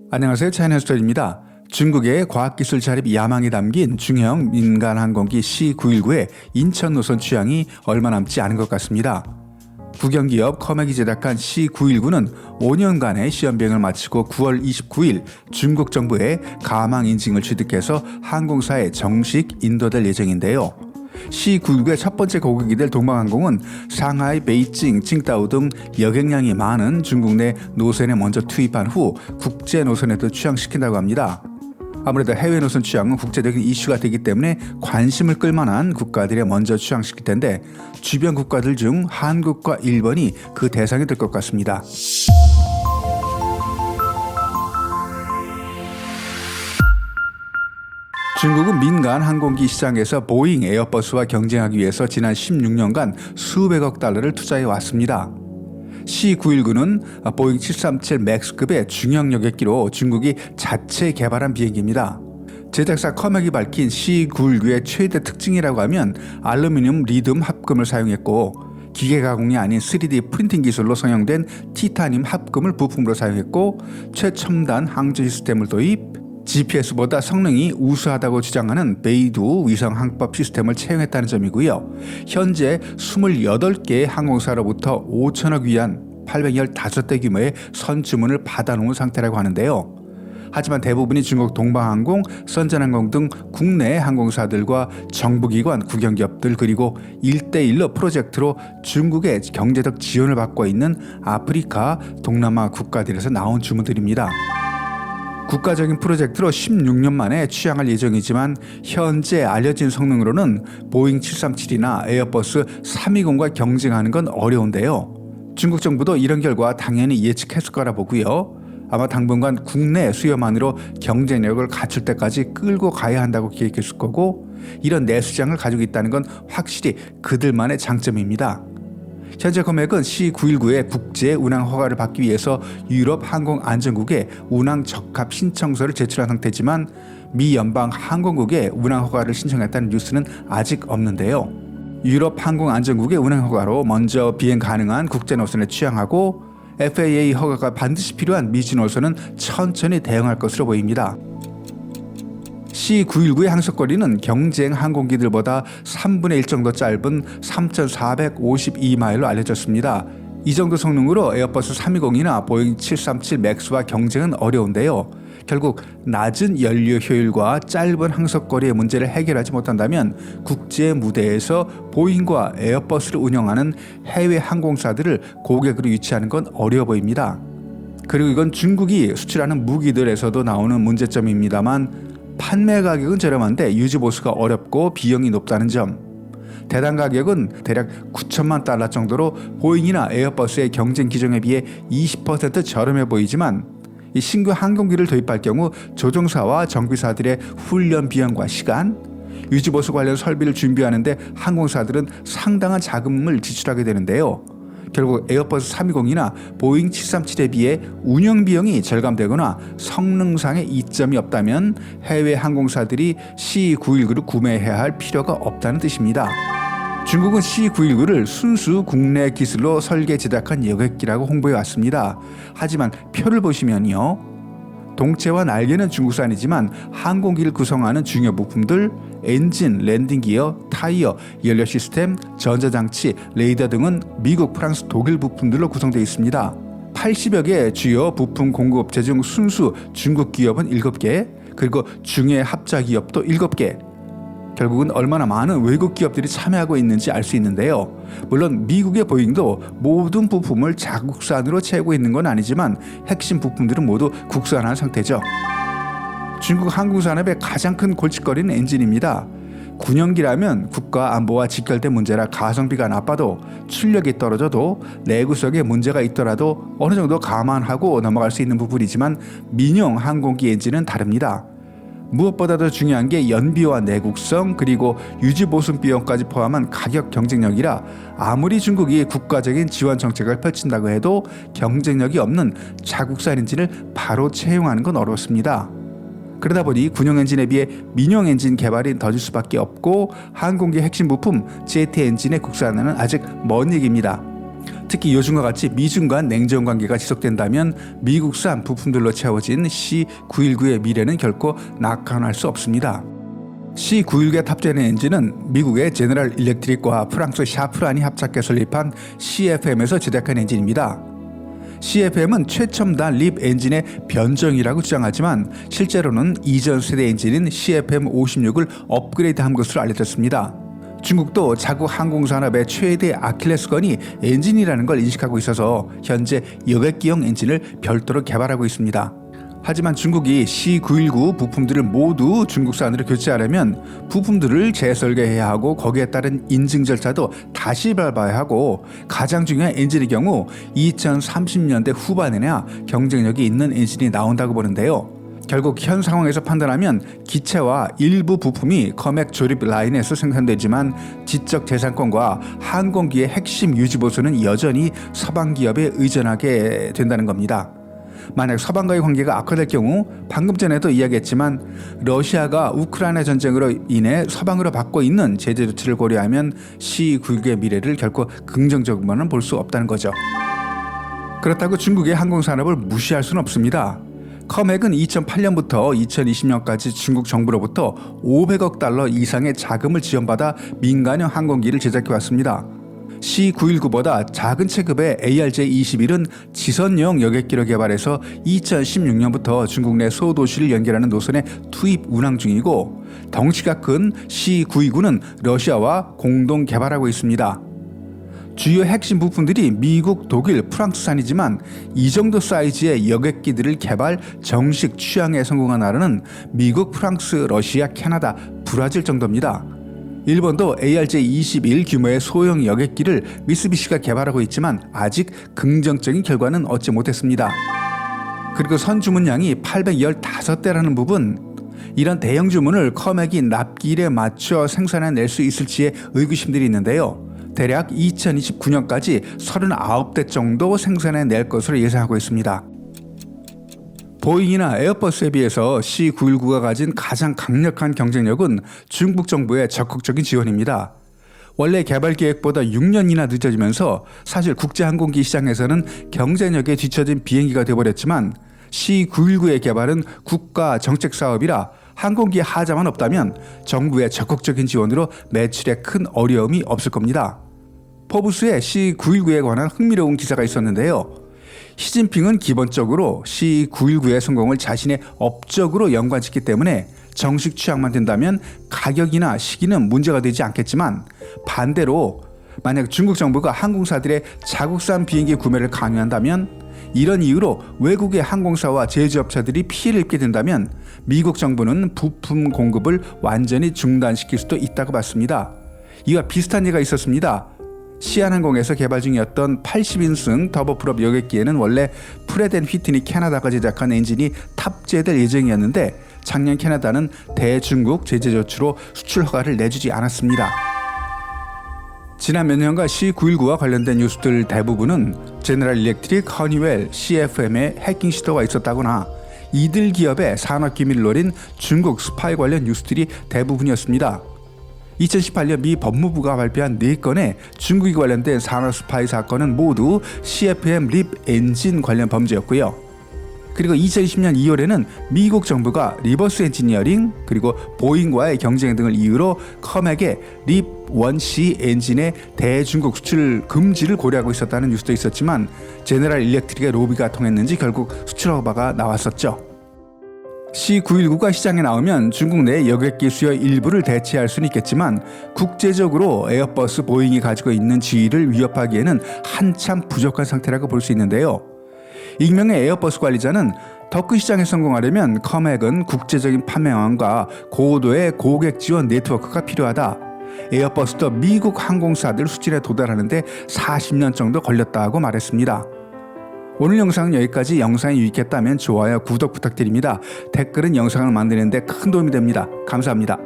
안녕하세요. 차이나스토리입니다. 중국의 과학기술 자립 야망이 담긴 중형 민간 항공기 C919의 인천 노선 취항이 얼마 남지 않은 것 같습니다. 국영기업 커맥이 제작한 C919는 5년간의 시험비행을 마치고 9월 29일 중국 정부의 가망 인증을 취득해서 항공사에 정식 인도될 예정인데요. C919의 첫 번째 고객이 될 동방항공은 상하이, 베이징, 칭다오 등 여객량이 많은 중국 내 노선에 먼저 투입한 후 국제 노선에도 취항시킨다고 합니다. 아무래도 해외 노선 취항은 국제적인 이슈가 되기 때문에 관심을 끌만한 국가들에 먼저 취항시킬 텐데 주변 국가들 중 한국과 일본이 그 대상이 될 것 같습니다. 중국은 민간 항공기 시장에서 보잉, 에어버스와 경쟁하기 위해서 지난 16년간 수백억 달러를 투자해 왔습니다. C919는 보잉 737 맥스급의 중형 여객기로 중국이 자체 개발한 비행기입니다. 제작사 커맥이 밝힌 C919의 최대 특징이라고 하면 알루미늄 리튬 합금을 사용했고 기계 가공이 아닌 3D 프린팅 기술로 성형된 티타늄 합금을 부품으로 사용했고 최첨단 항저 시스템을 도입, GPS보다 성능이 우수하다고 주장하는 베이두 위성 항법 시스템을 채용했다는 점이고요. 현재 28개의 항공사로부터 5천억 위안 815대 규모의 선주문을 받아놓은 상태라고 하는데요. 하지만 대부분이 중국 동방항공, 선전항공 등 국내 항공사들과 정부기관, 국영기업들 그리고 1대1로 프로젝트로 중국의 경제적 지원을 받고 있는 아프리카, 동남아 국가들에서 나온 주문들입니다. 국가적인 프로젝트로 16년 만에 취항할 예정이지만 현재 알려진 성능으로는 보잉 737이나 에어버스 320과 경쟁하는 건 어려운데요. 중국 정부도 이런 결과 당연히 예측했을 거라 보고요. 아마 당분간 국내 수요만으로 경쟁력을 갖출 때까지 끌고 가야 한다고 기획했을 거고 이런 내수장을 가지고 있다는 건 확실히 그들만의 장점입니다. 현재 커맥은 C919의 국제 운항 허가를 받기 위해서 유럽 항공안전국에 운항 적합 신청서를 제출한 상태지만 미 연방 항공국에 운항 허가를 신청했다는 뉴스는 아직 없는데요. 유럽 항공안전국의 운항 허가로 먼저 비행 가능한 국제 노선에 취항하고 FAA 허가가 반드시 필요한 미지 노선은 천천히 대응할 것으로 보입니다. C919의 항속거리는 경쟁 항공기들보다 3분의 1 정도 짧은 3,452마일로 알려졌습니다. 이 정도 성능으로 에어버스 320이나 보잉 737 맥스와 경쟁은 어려운데요. 결국 낮은 연료 효율과 짧은 항속거리의 문제를 해결하지 못한다면 국제 무대에서 보잉과 에어버스를 운영하는 해외 항공사들을 고객으로 유치하는 건 어려워 보입니다. 그리고 이건 중국이 수출하는 무기들에서도 나오는 문제점입니다만 판매 가격은 저렴한데 유지 보수가 어렵고 비용이 높다는 점. 대당 가격은 대략 9천만 달러 정도로 보잉이나 에어버스의 경쟁 기종에 비해 20% 저렴해 보이지만 이 신규 항공기를 도입할 경우 조종사와 정비사들의 훈련 비용과 시간, 유지 보수 관련 설비를 준비하는데 항공사들은 상당한 자금을 지출하게 되는데요. 결국 에어버스 320이나 보잉 737에 비해 운영 비용이 절감되거나 성능상의 이점이 없다면 해외 항공사들이 C919를 구매해야 할 필요가 없다는 뜻입니다. 중국은 C919를 순수 국내 기술로 설계 제작한 여객기라고 홍보해 왔습니다. 하지만 표를 보시면요. 동체와 날개는 중국산이지만 항공기를 구성하는 중요 부품들, 엔진, 랜딩 기어, 타이어, 연료 시스템, 전자장치, 레이더 등은 미국, 프랑스, 독일 부품들로 구성되어 있습니다. 80여 개 주요 부품 공급업체 중 순수 중국 기업은 7개, 그리고 중해 합자 기업도 7개. 결국은 얼마나 많은 외국 기업들이 참여하고 있는지 알 수 있는데요. 물론 미국의 보잉도 모든 부품을 자국산으로 채우고 있는 건 아니지만 핵심 부품들은 모두 국산화한 상태죠. 중국 항공산업의 가장 큰 골칫거리는 엔진입니다. 군용기라면 국가 안보와 직결된 문제라 가성비가 나빠도 출력이 떨어져도 내구성에 문제가 있더라도 어느 정도 감안하고 넘어갈 수 있는 부분이지만 민용 항공기 엔진은 다릅니다. 무엇보다도 중요한 게 연비와 내구성 그리고 유지보수 비용까지 포함한 가격 경쟁력이라 아무리 중국이 국가적인 지원 정책을 펼친다고 해도 경쟁력이 없는 자국산 엔진을 바로 채용하는 건 어렵습니다. 그러다 보니 군용 엔진에 비해 민용 엔진 개발이 더딜 수밖에 없고 항공기 핵심 부품 제트 엔진의 국산화는 아직 먼 얘기입니다. 특히 요즘과 같이 미중 간 냉전 관계가 지속된다면 미국산 부품들로 채워진 C919의 미래는 결코 낙관할 수 없습니다. C919에 탑재된 엔진은 미국의 제너럴 일렉트릭과 프랑스 샤프란이 합작해 설립한 CFM에서 제작한 엔진입니다. CFM은 최첨단 립 엔진의 변종이라고 주장하지만 실제로는 이전 세대 엔진인 CFM56을 업그레이드한 것으로 알려졌습니다. 중국도 자국 항공산업의 최대 아킬레스건이 엔진이라는 걸 인식하고 있어서 현재 여객기용 엔진을 별도로 개발하고 있습니다. 하지만 중국이 C919 부품들을 모두 중국산으로 교체하려면 부품들을 재설계해야 하고 거기에 따른 인증 절차도 다시 밟아야 하고 가장 중요한 엔진의 경우 2030년대 후반에나 경쟁력이 있는 엔진이 나온다고 보는데요. 결국 현 상황에서 판단하면 기체와 일부 부품이 커맥 조립 라인에서 생산되지만 지적 재산권과 항공기의 핵심 유지 보수는 여전히 서방 기업에 의존하게 된다는 겁니다. 만약 서방과의 관계가 악화될 경우 방금 전에도 이야기했지만 러시아가 우크라이나 전쟁으로 인해 서방으로 받고 있는 제재 조치를 고려하면 C919의 미래를 결코 긍정적으로는 볼 수 없다는 거죠. 그렇다고 중국의 항공산업을 무시할 수는 없습니다. 커맥은 2008년부터 2020년까지 중국 정부로부터 500억 달러 이상의 자금을 지원받아 민간형 항공기를 제작해왔습니다. C919보다 작은 체급의 ARJ21은 지선용 여객기를 개발해서 2016년부터 중국 내 소도시를 연결하는 노선에 투입 운항 중이고 덩치가 큰 C929는 러시아와 공동 개발하고 있습니다. 주요 핵심 부품들이 미국, 독일, 프랑스산이지만 이 정도 사이즈의 여객기들을 개발, 정식 취항에 성공한 나라는 미국, 프랑스, 러시아, 캐나다, 브라질 정도입니다. 일본도 ARJ21 규모의 소형 여객기를 미쓰비시가 개발하고 있지만 아직 긍정적인 결과는 얻지 못했습니다. 그리고 선주문량이 815대라는 부분, 이런 대형 주문을 커맥이 납기일에 맞춰 생산해낼 수 있을지에 의구심들이 있는데요. 대략 2029년까지 39대 정도 생산해낼 것으로 예상하고 있습니다. 보잉이나 에어버스에 비해서 C919가 가진 가장 강력한 경쟁력은 중국 정부의 적극적인 지원입니다. 원래 개발 계획보다 6년이나 늦어지면서 사실 국제항공기 시장에서는 경쟁력에 뒤처진 비행기가 되어버렸지만 C919의 개발은 국가 정책 사업이라 항공기 하자만 없다면 정부의 적극적인 지원으로 매출에 큰 어려움이 없을 겁니다. 포브스에 C919에 관한 흥미로운 기사가 있었는데요. 시진핑은 기본적으로 C919의 성공을 자신의 업적으로 연관짓기 때문에 정식 취항만 된다면 가격이나 시기는 문제가 되지 않겠지만 반대로 만약 중국 정부가 항공사들의 자국산 비행기 구매를 강요한다면 이런 이유로 외국의 항공사와 제조업체들이 피해를 입게 된다면 미국 정부는 부품 공급을 완전히 중단시킬 수도 있다고 봤습니다. 이와 비슷한 예가 있었습니다. 시안항공에서 개발 중이었던 80인승 터보프롭 여객기에는 원래 프렛 앤 휘트니 캐나다가 제작한 엔진이 탑재될 예정이었는데 작년 캐나다는 대중국 제재 조치로 수출 허가를 내주지 않았습니다. 지난 몇 년간 C919와 관련된 뉴스들 대부분은 제너럴 일렉트릭, 허니웰, CFM의 해킹 시도가 있었다거나 이들 기업의 산업 기밀을 노린 중국 스파이 관련 뉴스들이 대부분이었습니다. 2018년 미 법무부가 발표한 4건의 중국이 관련된 산업 스파이 사건은 모두 CFM 립 엔진 관련 범죄였고요. 그리고 2020년 2월에는 미국 정부가 리버스 엔지니어링 그리고 보잉과의 경쟁 등을 이유로 커맥의 립 1C 엔진의 대중국 수출 금지를 고려하고 있었다는 뉴스도 있었지만 제너럴 일렉트릭의 로비가 통했는지 결국 수출 허가가 나왔었죠. C919가 시장에 나오면 중국 내 여객기 수요 일부를 대체할 수는 있겠지만 국제적으로 에어버스, 보잉이 가지고 있는 지위를 위협하기에는 한참 부족한 상태라고 볼 수 있는데요. 익명의 에어버스 관리자는 더 큰 시장에 성공하려면 커맥은 국제적인 판매망과 고도의 고객 지원 네트워크가 필요하다. 에어버스도 미국 항공사들 수준에 도달하는데 40년 정도 걸렸다고 말했습니다. 오늘 영상은 여기까지. 영상이 유익했다면 좋아요, 구독 부탁드립니다. 댓글은 영상을 만드는 데 큰 도움이 됩니다. 감사합니다.